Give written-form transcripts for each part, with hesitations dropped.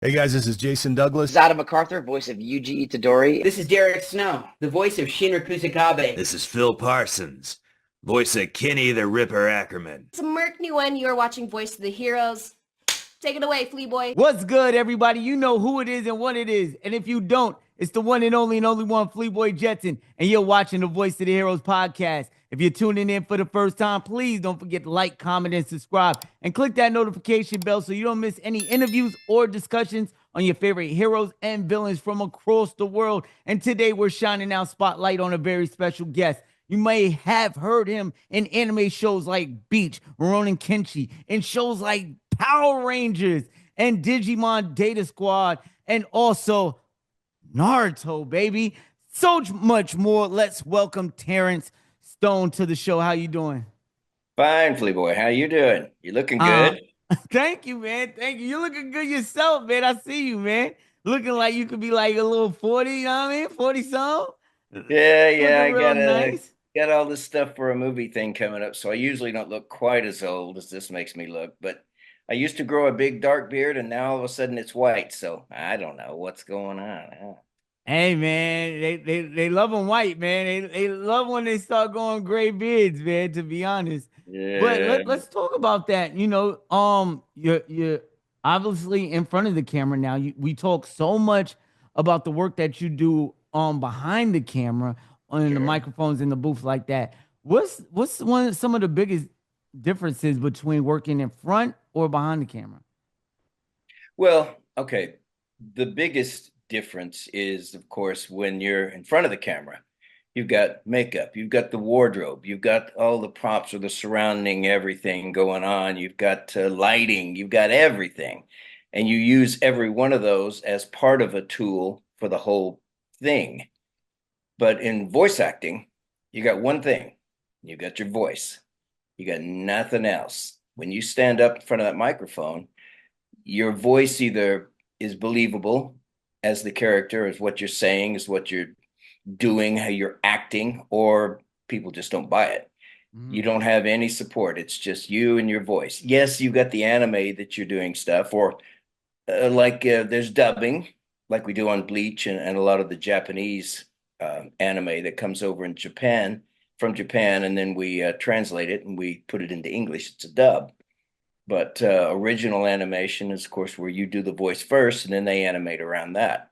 Hey guys, this is Jason This is Douglas. Adam MacArthur, voice of Yuji Itadori. This is Terrence Stone, the voice of Shinra Kusakabe. This is Phil Parsons, voice of Kenny the Ripper Ackerman. It's Merc Nguyen. You're watching Voice of the Heroes. Take it away, Flea Boy. What's good, everybody? You know who it is and what it is. And if you don't, it's the one and only one, Flea Boy Jetson. And you're watching the Voice of the Heroes podcast. If you're tuning in for the first time, please don't forget to like, comment, and subscribe. And click that notification bell so you don't miss any interviews or discussions on your favorite heroes and villains from across the world. And today we're shining our spotlight on a very special guest. You may have heard him in anime shows like Bleach, Ronin Kenshi, in shows like Power Rangers and Digimon Data Squad, and also Naruto, baby. So much more. Let's welcome Terrence Stone to the show. How you doing? Fine, Flea Boy. How you doing? You looking good? Thank you, man. Thank you. You're looking good yourself, man. I see you, man. Looking like you could be like a little 40, you know what I mean? 40 something. Yeah. I nice. got all this stuff for a movie thing coming up, so I usually don't look quite as old as this makes me look. But I used to grow a big dark beard, and now all of a sudden it's white. So I don't know what's going on. Hey, man, they love them white, man. They love when they start going gray beards, man, to be honest. Yeah. But let's talk about that. You know, you're obviously in front of the camera now. We talk so much about the work that you do behind the camera on the microphones in the booth like that. What's some of the biggest differences between working in front or behind the camera? Well, okay. The biggest difference is, of course, when you're in front of the camera, you've got makeup, you've got the wardrobe, you've got all the props or the surrounding everything going on, you've got lighting, you've got everything. And you use every one of those as part of a tool for the whole thing. But in voice acting, you got one thing. You got your voice. You got nothing else. When you stand up in front of that microphone, your voice either is believable as the character, as what you're saying, as what you're doing, how you're acting, or people just don't buy it. You don't have any support. It's just you and your voice. Yes, you got the anime that you're doing stuff, or there's dubbing, like we do on Bleach and a lot of the Japanese anime that comes over in Japan, from Japan, and then we translate it and we put it into English. It's a dub. But original animation is, of course, where you do the voice first and then they animate around that.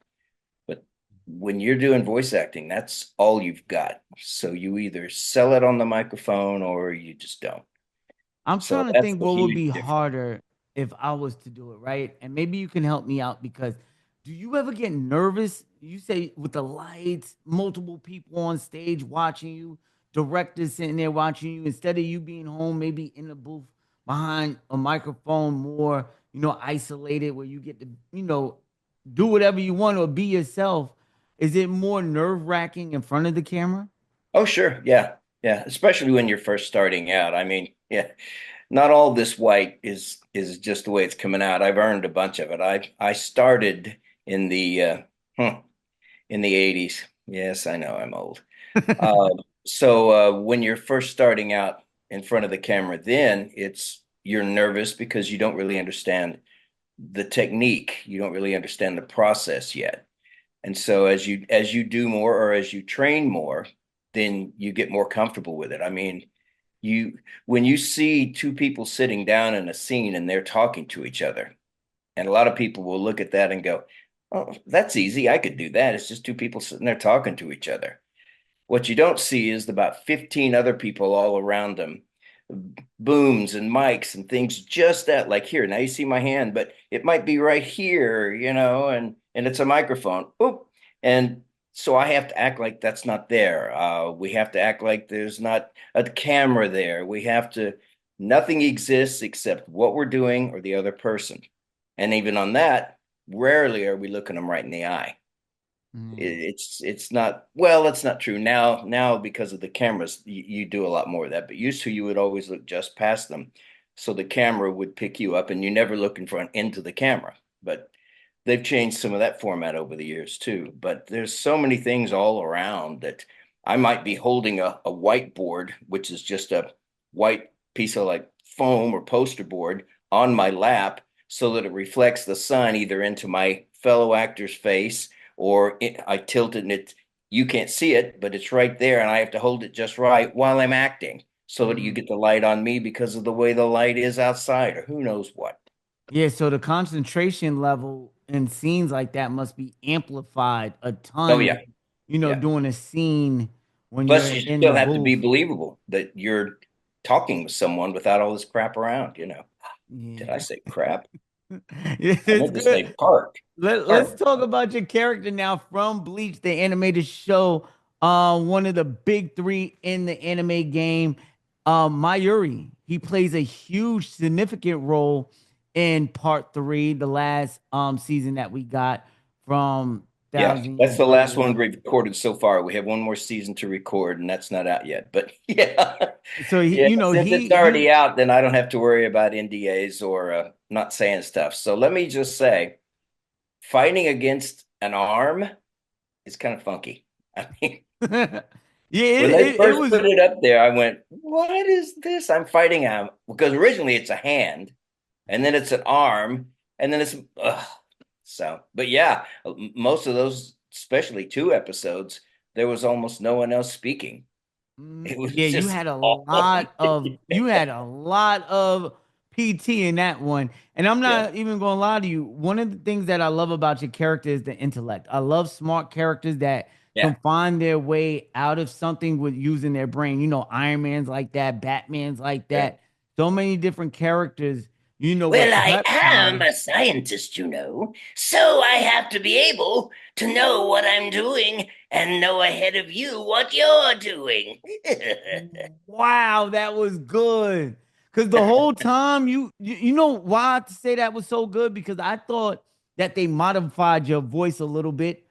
But when you're doing voice acting, that's all you've got. So you either sell it on the microphone or you just don't. I'm trying to think what would be harder if I was to do it, right? And maybe you can help me out, because do you ever get nervous? You say with the lights, multiple people on stage watching you, directors sitting there watching you, instead of you being home, maybe in the booth behind a microphone, more, isolated, where you get to, do whatever you want or be yourself. Is it more nerve-wracking in front of the camera? Oh, sure. Yeah. Especially when you're first starting out. I mean, yeah, not all this white is just the way it's coming out. I've earned a bunch of it. I started in the 80s. Yes, I know I'm old. So when you're first starting out in front of the camera, then you're nervous because you don't really understand the technique. You don't really understand the process yet. And so as you do more, or as you train more, then you get more comfortable with it. I mean, when you see two people sitting down in a scene and they're talking to each other, and a lot of people will look at that and go, "Oh, that's easy. I could do that. It's just two people sitting there talking to each other." What you don't see is about 15 other people all around them, booms and mics and things just that, like here, now you see my hand, but it might be right here, and it's a microphone. Oop. And so I have to act like that's not there. We have to act like there's not a camera there. Nothing exists except what we're doing or the other person. And even on that, rarely are we looking them right in the eye. It's not, well, that's not true now because of the cameras. You do a lot more of that, but used to, you would always look just past them, so the camera would pick you up and you never look in front into the camera. But they've changed some of that format over the years too. But there's so many things all around that I might be holding a whiteboard, which is just a white piece of like foam or poster board on my lap. so that it reflects the sun either into my fellow actor's face or I tilt it and you can't see it, but it's right there, and I have to hold it just right while I'm acting so that you get the light on me because of the way the light is outside, or who knows what. Yeah, so the concentration level in scenes like that must be amplified a Oh ton, yeah, yeah. doing a scene when you're Plus, you in still the have to be booth. believable that you're talking with someone without all this crap around. Did I Yeah. say crap? Yeah, I it's meant to good. say park. Let's Park. talk about your character now from Bleach, the animated show. One of the big three in the anime game. Mayuri. He plays a huge, significant role in part three, the last season that we got from Yeah, Thousand that's Year the last Blood. one we've recorded so far. We have one more season to record, and that's not out yet. But yeah, So he, yeah, since it's he already out, then I don't have to worry about NDAs or not saying stuff. So let me just say, fighting against an arm is kind of funky. I mean, yeah, when they it first was. put it up there, I went, "What is this?" I'm fighting him because originally it's a hand, and then it's an arm, and then it's so. But yeah, most of those, especially 2 episodes, there was almost no one else speaking. It was Yeah, just all you had a lot of PT in that one. And I'm yeah, not even gonna lie to you. One of the things that I love about your character is the intellect. I love smart characters that yeah. can find their way out of something with using their brain. Iron Man's like that, Batman's like Yeah. that. So many different characters, Well, with I prep am time. a scientist, so I have to be able to know what I'm doing and know ahead of you what you're doing. Wow, that was good. Because the whole time you know why to say that was so good? Because I thought that they modified your voice a little bit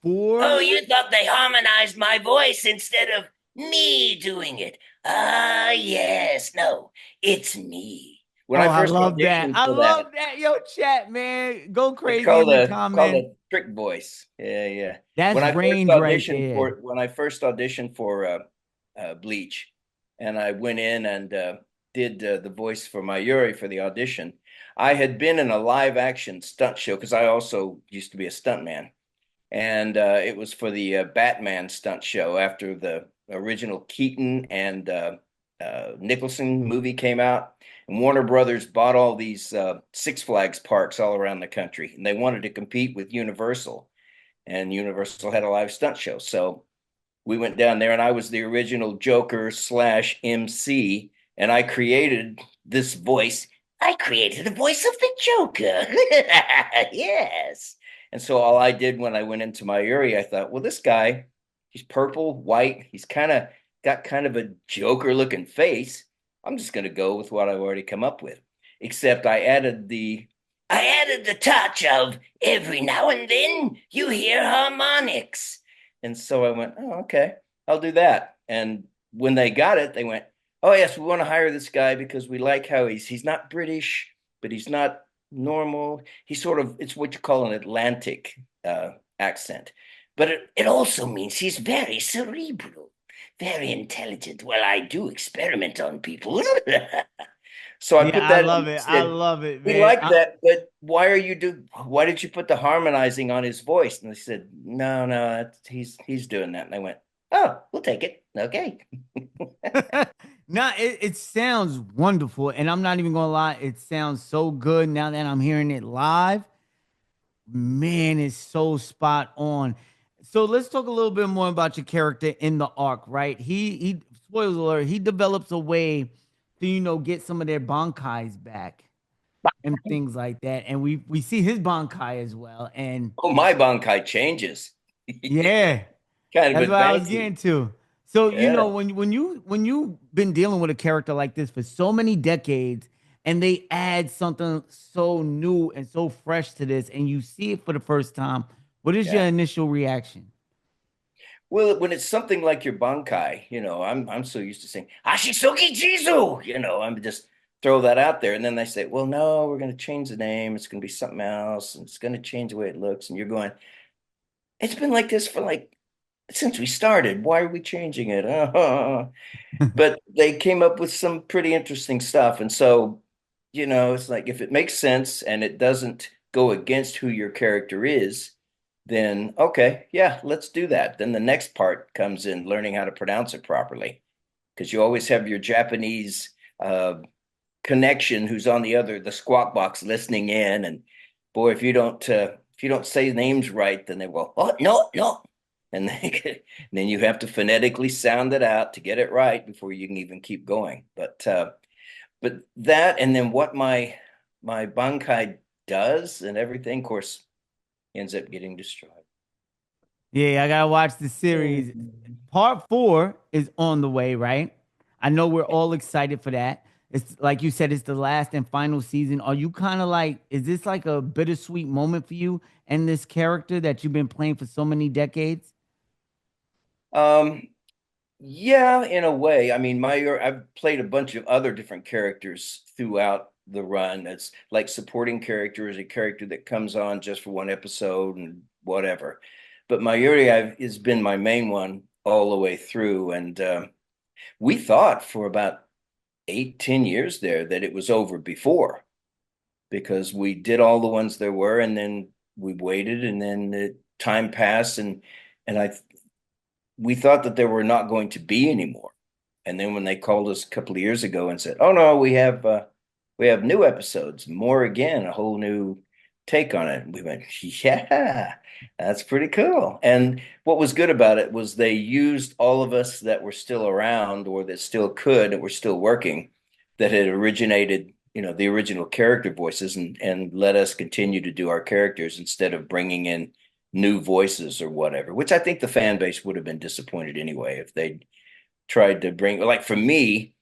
Oh, for. you thought they harmonized my voice instead of me doing it? Ah, yes, no, it's me. When Oh, I I first love that. auditioned I for that, love that. Yo, chat, man. Go it's crazy in the comments. called a trick voice. Yeah, yeah. That's range right there. When I first auditioned for Bleach, and I went in and did the voice for Mayuri for the audition. I had been in a live action stunt show because I also used to be a stuntman, and it was for the Batman stunt show after the original Keaton and Nicholson movie came out. And Warner Brothers bought all these Six Flags parks all around the country, and they wanted to compete with Universal, and Universal had a live stunt show. So we went down there, and I was the original Joker slash MC, and I created this voice. I created the voice of the Joker. Yes. And so all I did when I went into my area, I thought, well, this guy, he's purple, white. He's got kind of a Joker looking face. I'm just going to go with what I've already come up with. Except I added the touch of every now and then you hear harmonics. and so I went, oh, okay, I'll do that. And when they got it, they went, oh yes, we want to hire this guy because we like how he's not British, but he's not normal. He's sort of, it's what you call an Atlantic accent. But it also means he's very cerebral, very intelligent. Well, I do experiment on people. So I Yeah, put I that in love and it. I said, love it, we man. like that, but why did you put the harmonizing on his voice? And they said, no, he's doing that. And I went, oh, we'll take it. Okay. No, it sounds wonderful. And I'm not even gonna lie, it sounds so good now that I'm hearing it live. Man, it's so spot on. So let's talk a little bit more about your character in the arc, right? He spoilers alert, he develops a way to, get some of their bankais back and things like that. And we see his bankai as well. And Oh, my Bankai changes. yeah, Kind of that's what I was advancing. getting to. So, Yeah. when you've been dealing with a character like this for so many decades and they add something so new and so fresh to this and you see it for the first time, what is your Yeah. initial reaction? Well, when it's something like your Bankai, I'm so used to saying Ashisoki Jizu, I'm just throw that out there. And then they say, well, no, we're going to change the name. It's going to be something else. And it's going to change the way it looks. And you're going, it's been like this for since we started. Why are we changing it? But they came up with some pretty interesting stuff. And so, it's like if it makes sense and it doesn't go against who your character is, then okay, yeah, let's do that. Then the next part comes in learning how to pronounce it properly, because you always have your Japanese connection who's on the squawk box listening in, and boy, if you don't say names right, then they will, oh no, no, and then you have to phonetically sound it out to get it right before you can even keep going. But that, and then what my Bankai does and everything, of course, ends up getting destroyed. Yeah, I gotta watch the series. Part 4 is on the way, right? I know we're all excited for that. It's like you said, it's the last and final season. Are you kind of like, is this like a bittersweet moment for you and this character that you've been playing for so many decades? Um, yeah, in a way. I mean, I've played a bunch of other different characters throughout the run. It's like supporting characters, a character that comes on just for one episode and whatever. But Mayuri has been my main one all the way through, and we thought for about 8, 10 years there that it was over before, because we did all the ones there were, and then we waited, and then time passed, and we thought that there were not going to be any more. And then when they called us a couple of years ago and said, "Oh no, we have new episodes, more again, a whole new take on it," we went, "Yeah, that's pretty cool." And what was good about it was they used all of us that were still around or that still could, that were still working, that had originated, the original character voices, and let us continue to do our characters instead of bringing in new voices or whatever, which I think the fan base would have been disappointed anyway if they tried to bring, like, for me,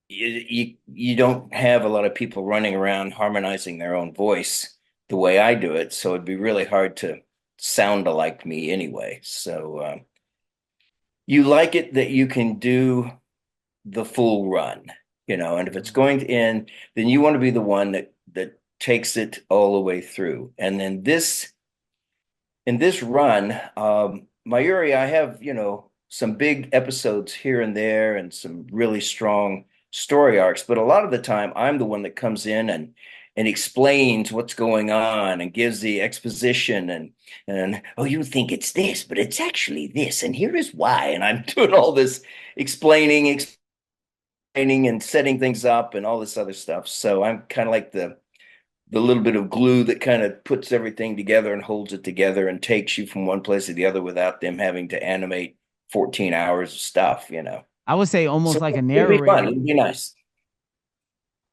you don't have a lot of people running around harmonizing their own voice the way I do it, so it'd be really hard to sound like me anyway. So you like it that you can do the full run, and if it's going to end, then you want to be the one that takes it all the way through. And then in this run, Mayuri, I have, some big episodes here and there and some really strong story arcs, but a lot of the time I'm the one that comes in and explains what's going on and gives the exposition, and oh, you think it's this, but it's actually this, and here is why. And I'm doing all this explaining and setting things up and all this other stuff. So I'm kind of like the little bit of glue that kind of puts everything together and holds it together and takes you from one place to the other without them having to animate 14 hours of stuff. I would say So almost like a it'd be fun. narrator. It'd be nice.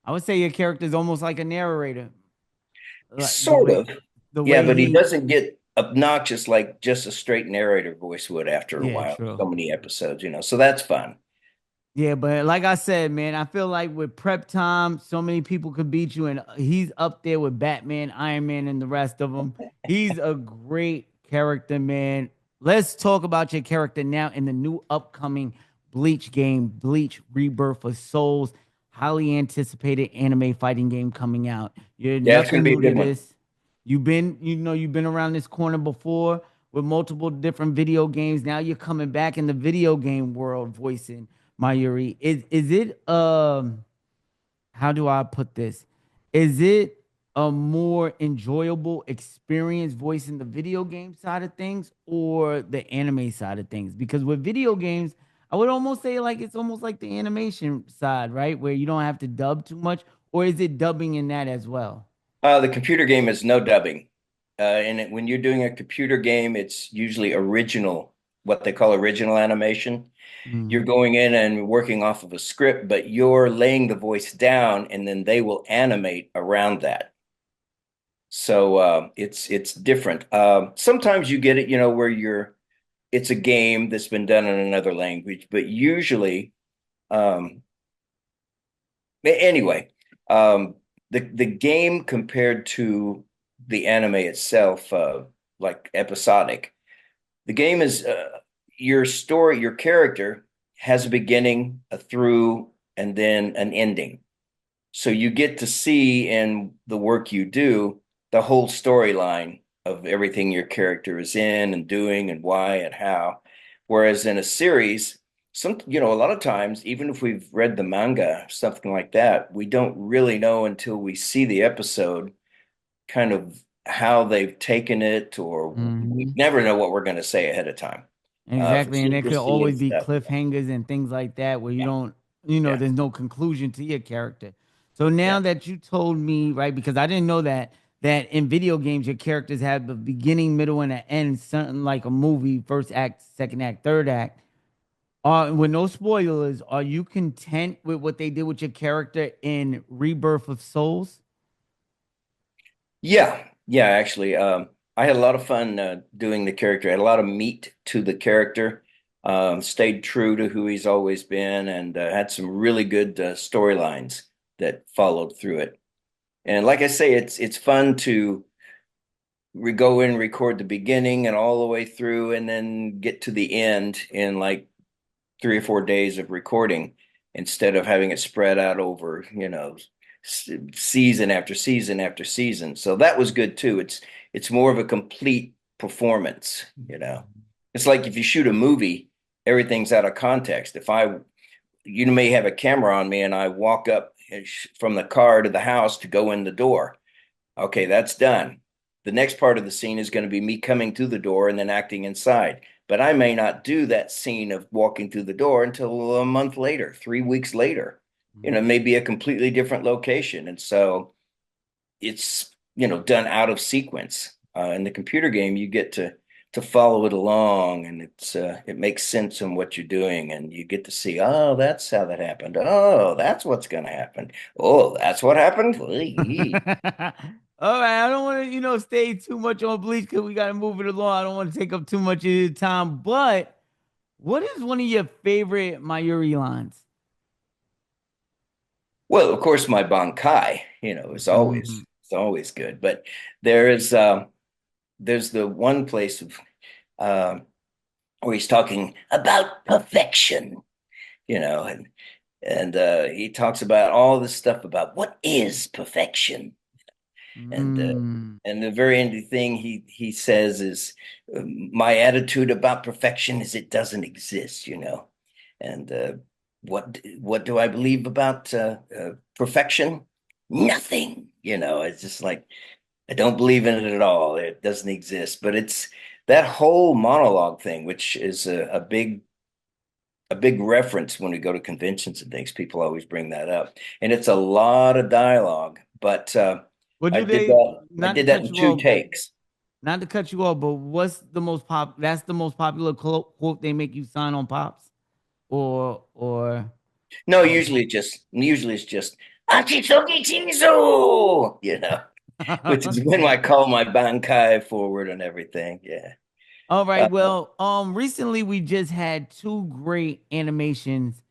I would say your character is almost like a narrator. Like the Sort way of. the Yeah, way but he he doesn't get obnoxious like just a straight narrator voice would after a Yeah, while. true. So many episodes. So that's fun. Yeah, but like I said, man, I feel like with prep time, so many people could beat you, and he's up there with Batman, Iron Man, and the rest of them. He's a great character, man. Let's talk about your character now in the new upcoming Bleach game, Bleach Rebirth of Souls, highly anticipated anime fighting game coming out. You're Yeah, it's gonna nothing be a new to good one. this. You've been around this corner before with multiple different video games. Now you're coming back in the video game world voicing Mayuri. Is it how do I put this? Is it a more enjoyable experience voicing the video game side of things or the anime side of things? Because with video games, I would almost say like it's almost like the animation side, right? Where you don't have to dub too much, or is it dubbing in that as well? The computer game is no dubbing. When you're doing a computer game, it's usually original, what they call original animation. You're Mm. going in and working off of a script, but you're laying the voice down, and then they will animate around that. So it's different. Sometimes you get it, where it's a game that's been done in another language, but usually, um, anyway, the game compared to the anime itself, like episodic, the game is your story, your character has a beginning, a through, and then an ending. So you get to see in the work you do the whole storyline of everything your character is in and doing and why and how. Whereas in a series, a lot of times, even if we've read the manga, something like that, we don't really know until we see the episode kind of how they've taken it, or we Mhm. never know what we're going to say ahead of time. For Exactly. And there could secrecy always and be stuff. cliffhangers and things like that where you Yeah, don't, yeah, there's no conclusion to your character. So yeah. now that you told me, right, because I didn't know that in video games your characters have the beginning, middle, and an end, something like a movie, first act, second act, third act. With no spoilers, are you content with what they did with your character in Rebirth of Souls? Yeah, yeah, actually, I had a lot of fun doing the character. I had a lot of meat to the character. Stayed true to who he's always been, and had some really good storylines that followed through it. And like I say, it's fun to go in, record the beginning and all the way through, and then get to the end in like 3 or 4 days of recording instead of having it spread out over, season after season after season. So that was good too. It's more of a complete performance, you know. It's like if you shoot a movie, everything's out of context. If you may have a camera on me and I walk up from the car to the house to go in the door. Okay, that's done. The next part of the scene is going to be me coming through the door and then acting inside. But I may not do that scene of walking through the door until a month later, 3 weeks later. It may be a completely different location. And so it's, done out of sequence. In the computer game, you get to follow it along, and it makes sense in what you're doing, and you get to see, oh, that's how that happened. Oh, that's what's going to happen. Oh, that's what happened. All right, I don't want to, stay too much on Bleach because we got to move it along. I don't want to take up too much of your time. But what is one of your favorite Mayuri lines? Well, of course, my Bankai, is Mhm. always good. But there's the one place of um, where he's talking about perfection, and he talks about all this stuff about what is perfection, and uh, Mm. and the very end thing he says is, my attitude about perfection is it doesn't exist. And what do I believe about perfection? Nothing. It's just like I don't believe in it at all. It doesn't exist. But it's that whole monologue thing, which is a big reference when we go to conventions and things. People always bring that up, and it's a lot of dialogue. But What I do did they, that. I not to did that cut in you two off, takes. not to cut you off, but what's the most that's the most popular quote they make you sign on Pops? Or, No, um, usually it's just Achisogi Chizu, which is when okay. I call my Bankai forward and everything. Yeah. All Uh, right. Well, recently we just had two great animations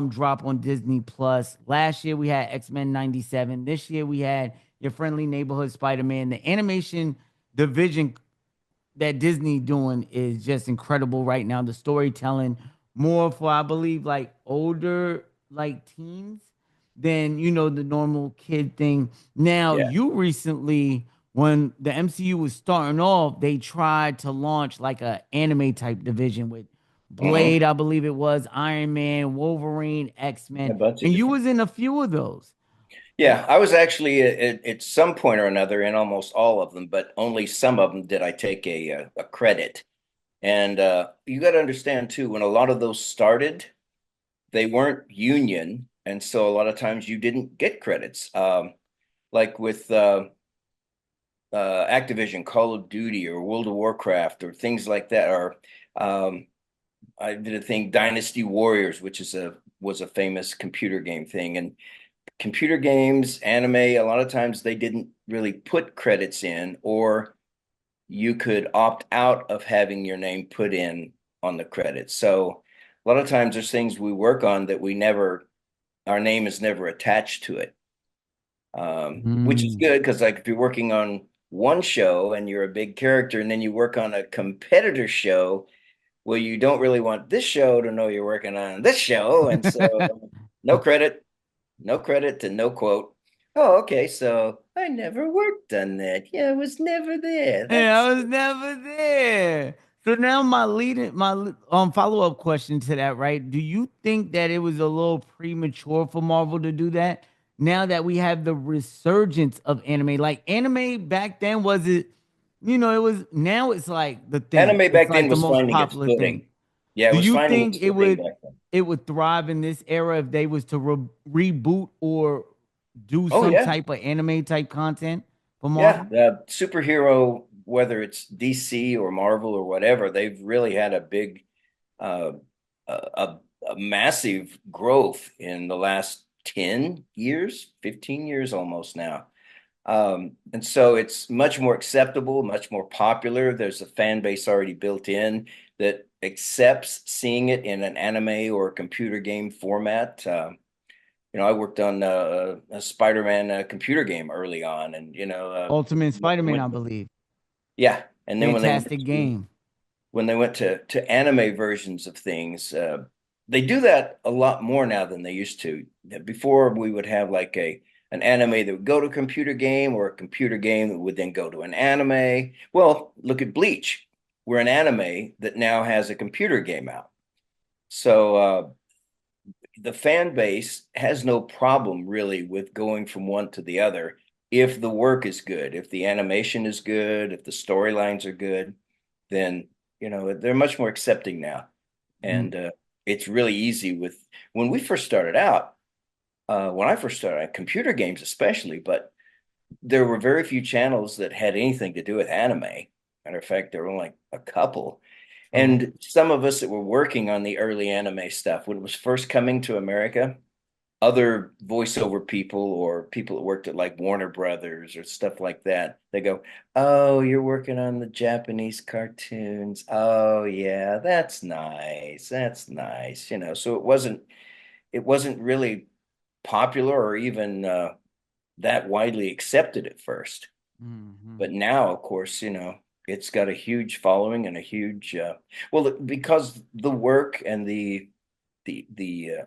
drop on Disney Plus. Last year we had X-Men 97. This year we had Your Friendly Neighborhood Spider-Man. The animation division that Disney doing is just incredible right now. The storytelling more for I believe like older like teens than the normal kid thing. Now yeah. you recently when the MCU was starting off, they tried to launch like a anime type division with Hmm. Blade, I believe it was, Iron Man, Wolverine, A X-Men, bunch of and you different. was in a few of those. Yeah, I was actually at some point or another in almost all of them, but only some of them did I take a credit. And you got to understand too, when a lot of those started, they weren't union, and so a lot of times you didn't get credits. Like with Activision, Call of Duty, or World of Warcraft, or things like that. Or um, I did a thing, Dynasty Warriors, which was a famous computer game thing. And computer games, anime, a lot of times they didn't really put credits in, or you could opt out of having your name put in on the credits. So a lot of times there's things we work on that our name is never attached to it, which is Mm. good because, like, if you're working on one show and you're a big character, and then you work on a competitor show, well, you don't really want this show to know you're working on this show, and so no credit, no credit, and no quote. Oh, okay, so I never worked on that. Yeah, I was never there. Yeah, That's I was never there. So now my follow-up question to that, right? Do you think that it was a little premature for Marvel to do that? Now that we have the resurgence of anime, like anime back then was it, it was now it's like the thing. Anime It's back then like the was most finding its popular thing. footing. Yeah, it Do was you finding think its footing back then. it would thrive in this era if they was to reboot or do Oh some yeah, type of anime type content for yeah. Marvel? Superhero, whether it's DC or Marvel or whatever, they've really had a big, uh, a massive growth in the last 10 years, 15 years almost now. And so it's much more acceptable, much more popular. There's a fan base already built in that accepts seeing it in an anime or a computer game format. I worked on a Spider-Man computer game early on, and Ultimate Spider-Man, I went, believe. yeah. And then Fantastic game. when they went to anime versions of things, they do that a lot more now than they used to. Before we would have like an anime that would go to a computer game, or a computer game that would then go to an anime. Well, look at Bleach. We're an anime that now has a computer game out. So the fan base has no problem really with going from one to the other if the work is good, if the animation is good, if the storylines are good, then they're much more accepting now. Mm. And it's really easy with when we first started out, when I first started, computer games especially, but there were very few channels that had anything to do with anime. Matter of fact, there were only a couple. True. And some of us that were working on the early anime stuff, when it was first coming to America, other voiceover people or people that worked at like Warner Brothers or stuff like that, they go, "Oh, you're working on the Japanese cartoons. Oh yeah, that's nice. That's nice." So it wasn't really popular or even that widely accepted at first. Mhm. But now, of course, it's got a huge following and a huge well, because the work and the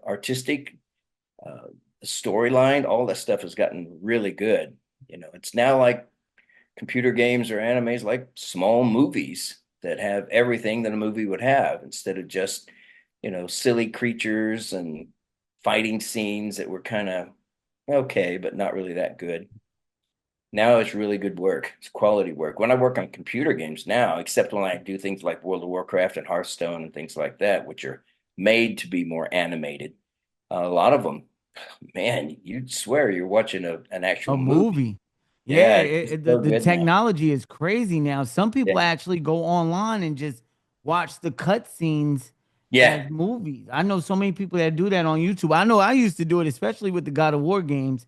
artistic uh, storyline, all that stuff has gotten really good. It's now like computer games or animes, like small movies that have everything that a movie would have, instead of just, silly creatures and fighting scenes that were kind of okay, but not really that good. Now it's really good work. It's quality work. When I work on computer games now, except when I do things like World of Warcraft and Hearthstone and things like that, which are made to be more animated, a lot of them, man, you'd swear you're watching an A actual movie. movie. Yeah, Yeah, it's just the so the good now. technology is crazy now. Some people Yeah. actually go online and just watch the cutscenes as Yeah. movies. I know so many people that do that on YouTube. I know I used to do it, especially with the God of War games.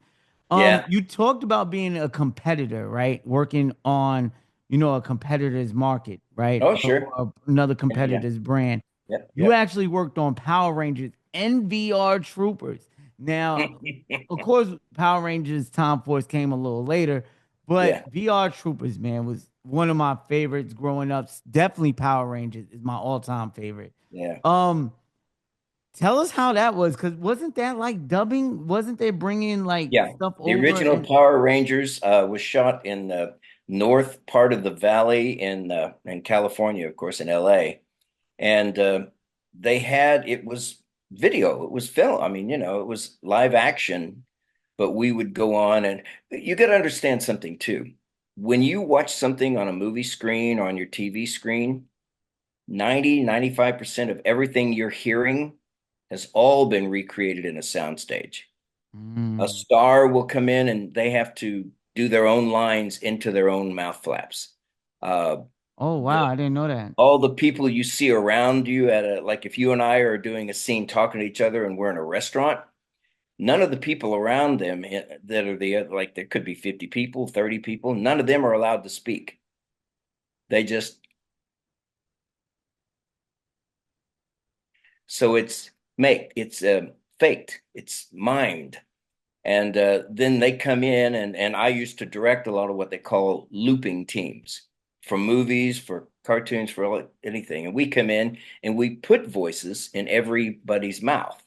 Yeah. You talked about being a competitor, right? Working on, a competitor's market, right? Oh, Or sure. another Yeah. competitor's brand. Yep. You Yep. actually worked on Power Rangers and VR Troopers. Now, of course, Power Rangers Time Force came a little later, but Yeah. VR Troopers, man, was one of my favorites growing up. Definitely Power Rangers is my all-time favorite. Yeah. Um, Tell us how that was, because wasn't that like dubbing? Wasn't they bringing like Yeah. stuff The over original and Power Rangers was shot in the north part of the valley in California, of course, in LA. And it was video, it was film. I mean, it was live action, but we would go on, and you got to understand something too. When you watch something on a movie screen or on your TV screen, 95% of everything you're hearing has all been recreated in a soundstage. A Mm. star will come in and they have to do their own lines into their own mouth flaps. Uh, Oh wow, the I didn't know that. all the people you see around you like if you and I are doing a scene talking to each other and we're in a restaurant, none of the people around them that are like there could be 50 people, 30 people, none of them are allowed to speak. They just so it's faked, it's mimed. And then they come in, and I used to direct a lot of what they call looping teams for movies, for cartoons, for anything. And we come in and we put voices in everybody's mouth.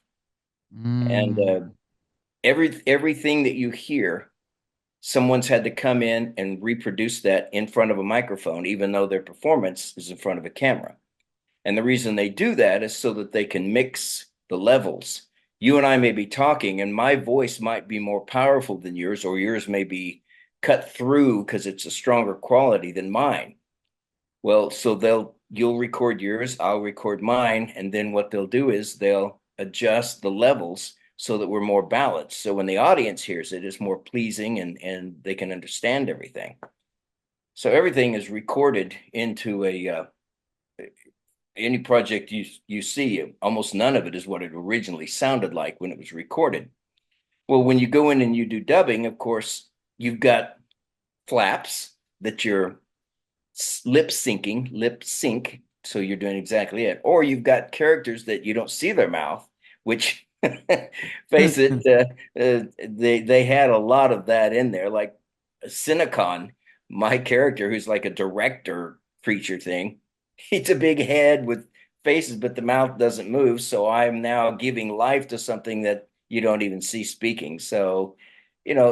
And Mm. everything that you hear someone's had to come in and reproduce that in front of a microphone, even though their performance is in front of a camera. And the reason they do that is so that they can mix the levels. You and I may be talking, and my voice might be more powerful than yours, or yours may be cut through because it's a stronger quality than mine. Well, so you'll record yours, I'll record mine, and then what they'll do is they'll adjust the levels so that we're more balanced. So when the audience hears it, it's more pleasing and they can understand everything. So everything is recorded into any project you see. Almost none of it is what it originally sounded like when it was recorded. Well, when you go in and you do dubbing, of course, you've got flaps that you're lip sync, so you're doing exactly it. Or you've got characters that you don't see their mouth, which face it, they had a lot of that in there. Like Cinecon, my character, who's like a director creature thing, it's a big head with faces, but the mouth doesn't move. So I'm now giving life to something that you don't even see speaking. So,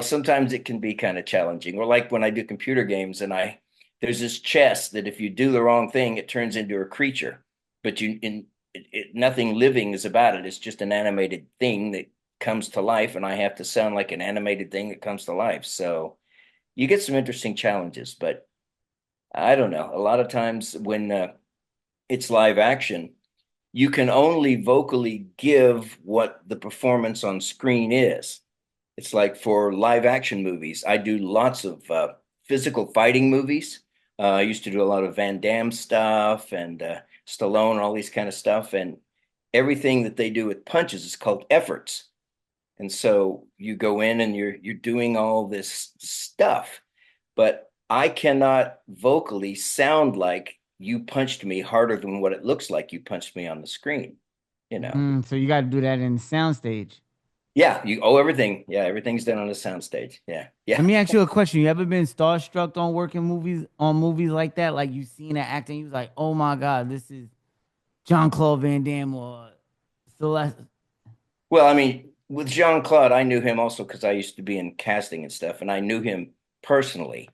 sometimes it can be kind of challenging. Or like when I do computer games and there's this chest that if you do the wrong thing, it turns into a creature, but nothing living is about it. It's just an animated thing that comes to life, and I have to sound like an animated thing that comes to life. So you get some interesting challenges, but I don't know. A lot of times when it's live action, you can only vocally give what the performance on screen is. It's like for live action movies, I do lots of physical fighting movies. I used to do a lot of Van Damme stuff and Stallone, all these kind of stuff. And everything that they do with punches is called efforts. And so you go in and you're doing all this stuff, but I cannot vocally sound like you punched me harder than what it looks like you punched me on the screen, you know. So you got to do that in the soundstage. Yeah, everything. Yeah, everything's done on the soundstage. Yeah. Let me ask you a question. You ever been starstruck on working movies like that? Like you seen an actor and you was like, oh my God, this is Jean-Claude Van Damme or Celeste. Well, I mean, with Jean-Claude, I knew him also because I used to be in casting and stuff, and I knew him personally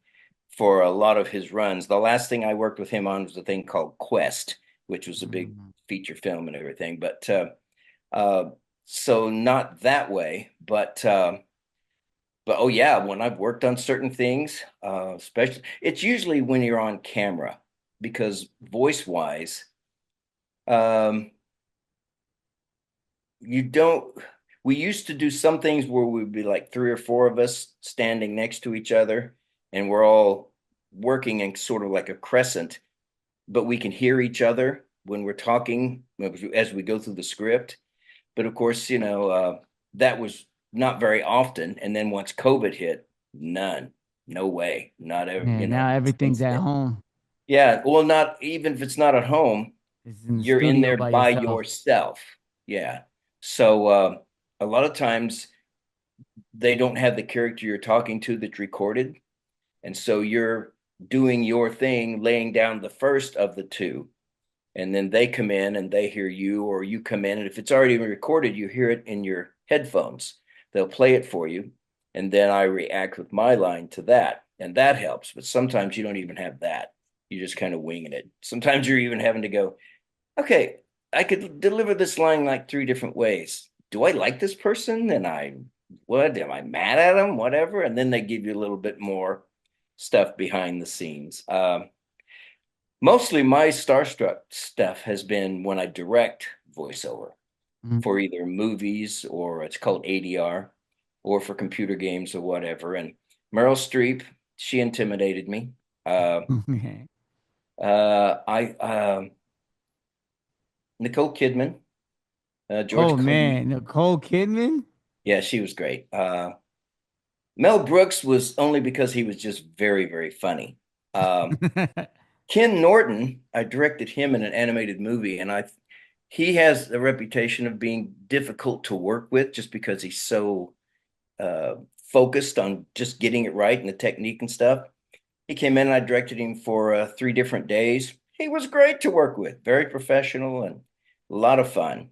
for a lot of his runs. The last thing I worked with him on was a thing called Quest, which was a big feature film and everything. But so not that way, but oh yeah, when I've worked on certain things, especially it's usually when you're on camera because voice wise, you don't. We used to do some things where we'd be like three or four of us standing next to each other, and we're all working in sort of like a crescent, but we can hear each other when we're talking as we go through the script. But of course, that was not very often. And then once COVID hit, none, no way, not ever. Yeah, now everything's at home. Yeah, well, not even if it's not at home, It's in the you're in studio there by yourself. Yeah. So a lot of times they don't have the character you're talking to that's recorded. And so you're doing your thing, laying down the first of the two. And then they come in and they hear you, or you come in. And if it's already been recorded, you hear it in your headphones. They'll play it for you. And then I react with my line to that. And that helps. But sometimes you don't even have that. You're just kind of winging it. Sometimes you're even having to go, okay, I could deliver this line like three different ways. Do I like this person? And am I mad at them? Whatever. And then they give you a little bit more stuff behind the scenes. Mostly my starstruck stuff has been when I direct voiceover for either movies or it's called ADR or for computer games or whatever. And Meryl Streep, she intimidated me. Nicole Kidman, George Clooney. Nicole Kidman? Yeah, she was great. Mel Brooks was only because he was just very, very funny. Ken Norton, I directed him in an animated movie, and he has a reputation of being difficult to work with just because he's so focused on just getting it right and the technique and stuff. He came in and I directed him for 3 different days. He was great to work with, very professional and a lot of fun,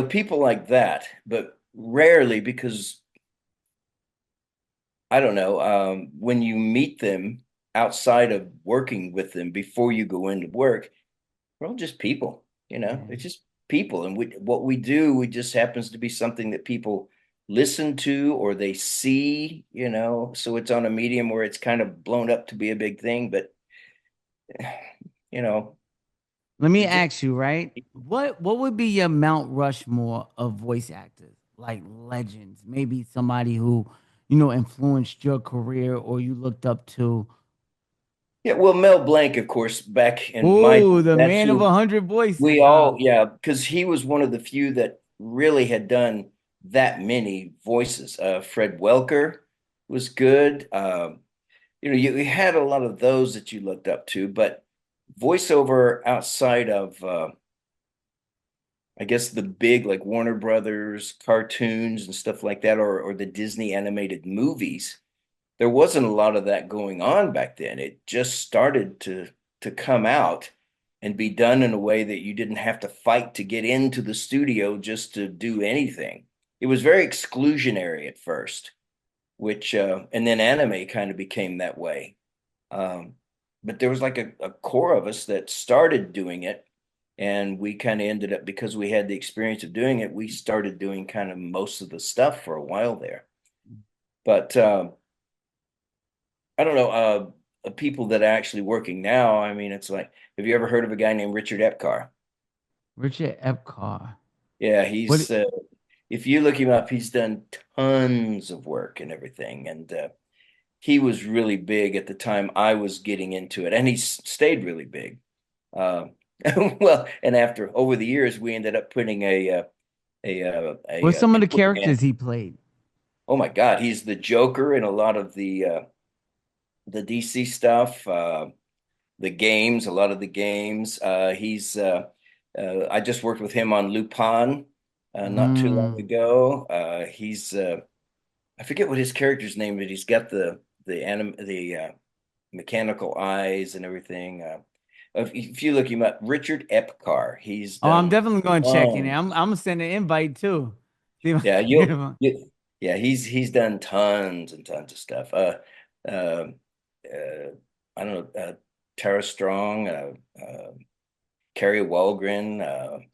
people like that. But rarely, because I don't know, when you meet them outside of working with them before you go into work, we're all just people, Yeah. it's just people. And what we do, we just happens to be something that people listen to or they see, so it's on a medium where it's kind of blown up to be a big thing. But, you know, Let me it just, ask you, right? What would be your Mount Rushmore of voice actors, like legends? Maybe somebody who, influenced your career or you looked up to. yeah, well, Mel Blanc, of course, back in my, Oh, the that's man of who 100 voices, we huh? all, yeah, because he was one of the few that really had done that many voices. Fred Welker was good. You had a lot of those that you looked up to, but voiceover outside of, I guess, the big like Warner Brothers cartoons and stuff like that, or the Disney animated movies, there wasn't a lot of that going on back then. It just started to come out and be done in a way that you didn't have to fight to get into the studio just to do anything. It was very exclusionary at first, which and then anime kind of became that way. Um, but there was like a core of us that started doing it, and we kind of ended up, because we had the experience of doing it, we started doing kind of most of the stuff for a while there. But I don't know, people that are actually working now. I mean, it's like, have you ever heard of a guy named Richard Epcar? Richard Epcar. Yeah, What? if you look him up, he's done tons of work and everything. And he was really big at the time I was getting into it, and he's stayed really big. Uh, well, and after over the years, we ended up putting What's some of the Superman. characters he played? Oh my God, he's the Joker in a lot of the DC stuff, the games, a lot of the games. He's I just worked with him on Lupin not too long Mm, ago. He's I forget what his character's name, but he's got the mechanical eyes and everything. If you look him up, Richard Epcar, he's oh, I'm done definitely gonna check in. I'm tons. gonna send an invite too. See if I Yeah, can get him. yeah, he's done tons and tons of stuff. Uh, uh, I don't know, Tara Strong, Carrie Walgren.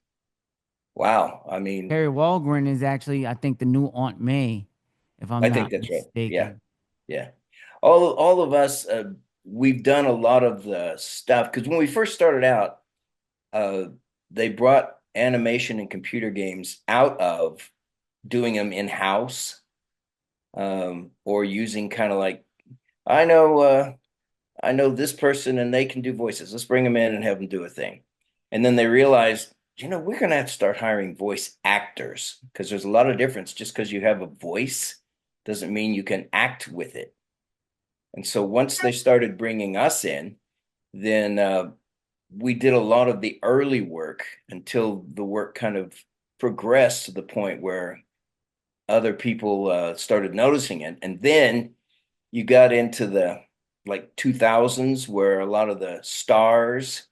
Wow, I mean, Harry Walgren is actually, I think, the new Aunt May, if I'm I think not that's right. Yeah, mistaken. yeah. All of us, we've done a lot of the stuff, because when we first started out, uh, they brought animation and computer games out of doing them in house, or using kind of like, I know, I know this person and they can do voices. Let's bring them in and have them do a thing. And then they realized, we're going to have to start hiring voice actors, because there's a lot of difference. Just because you have a voice doesn't mean you can act with it. And so once they started bringing us in, then we did a lot of the early work until the work kind of progressed to the point where other people started noticing it. And then you got into the like 2000s, where a lot of the stars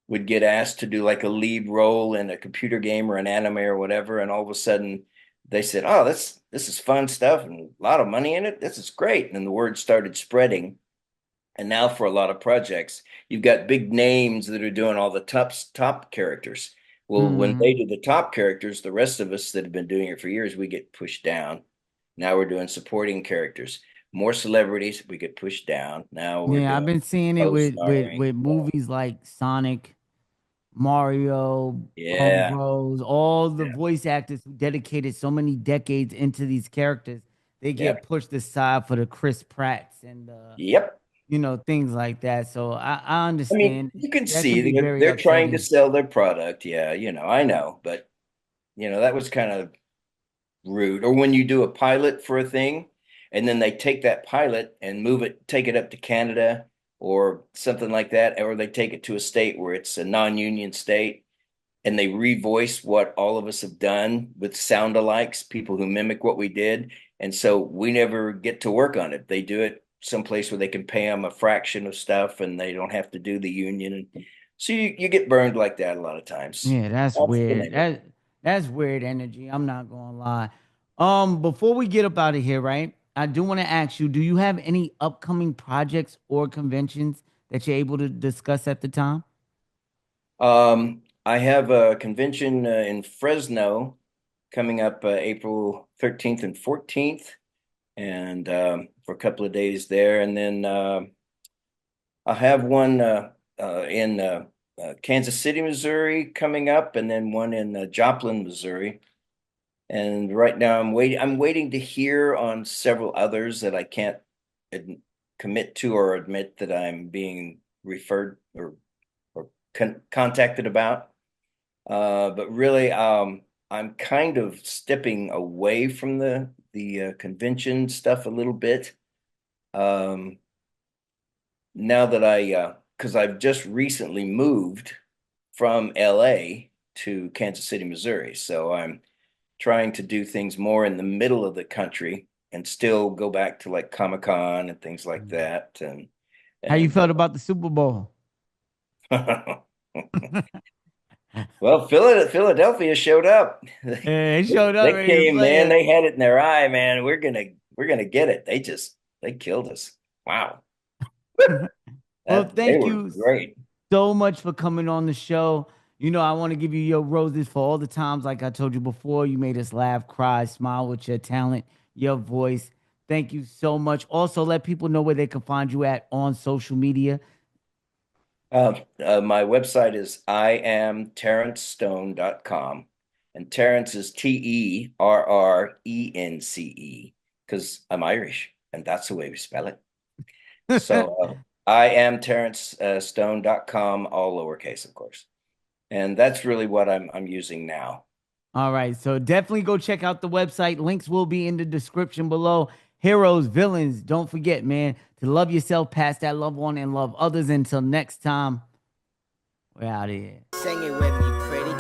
would get asked to do like a lead role in a computer game or an anime or whatever, and all of a sudden they said, oh, this is fun stuff and a lot of money in it, this is great. And then the word started spreading, and now for a lot of projects, you've got big names that are doing all the top characters. Well, when they Mm. do the top characters, the rest of us that have been doing it for years, we get pushed down. Now we're doing supporting characters. More celebrities, we get pushed down. Now we're Yeah, I've doing been seeing it with with co-starring. with movies like Sonic, Mario, Punk Yeah, Bros, all the yeah, voice actors who dedicated so many decades into these characters, they yeah. get pushed aside for the Chris Pratts and Yep. things like that. So I I mean, understand you can that can see be very they're trying to upsetting. sell their product. Yeah, I know, but that was kind of rude. Or when you do a pilot for a thing, and then they take that pilot and take it up to Canada or something like that, or they take it to a state where it's a non-union state, and they revoice what all of us have done with sound alikes, people who mimic what we did. And so we never get to work on it. They do it someplace where they can pay them a fraction of stuff and they don't have to do the union. And so you get burned like that a lot of times. Yeah, that's That's the weird. name of it. That's weird energy. I'm not gonna lie. Before we get up out of here, right? I do want to ask you, do you have any upcoming projects or conventions that you're able to discuss at the time? I have a convention in Fresno coming up April 13th and 14th, and for a couple of days there. And then I have one in Kansas City, Missouri coming up, and then one in Joplin, Missouri. And right now I'm waiting to hear on several others that I can't commit to or admit that I'm being referred or contacted about. But really, I'm kind of stepping away from the convention stuff a little bit. Now that because I've just recently moved from LA to Kansas City, Missouri, so I'm trying to do things more in the middle of the country and still go back to like Comic-Con and things like that. How you felt about the Super Bowl? Well, Philadelphia showed up. Yeah, it showed up. They came, man. They had it in their eye, man. We're gonna get it. They killed us. Wow. Well, They thank were you great. so much for coming on the show. You know, I want to give you your roses for all the times, like I told you before, you made us laugh, cry, smile with your talent, your voice. Thank you so much. Also, let people know where they can find you at on social media. My website is iamterrencestone.com, and Terrence is Terrence, because I'm Irish and that's the way we spell it. So iamterrencestone.com, all lowercase, of course. And that's really what I'm using now. All right. So definitely go check out the website. Links will be in the description below. Heroes, villains, don't forget, man, to love yourself, pass that love on, and love others. Until next time, we're out of here. Sing it with me, pretty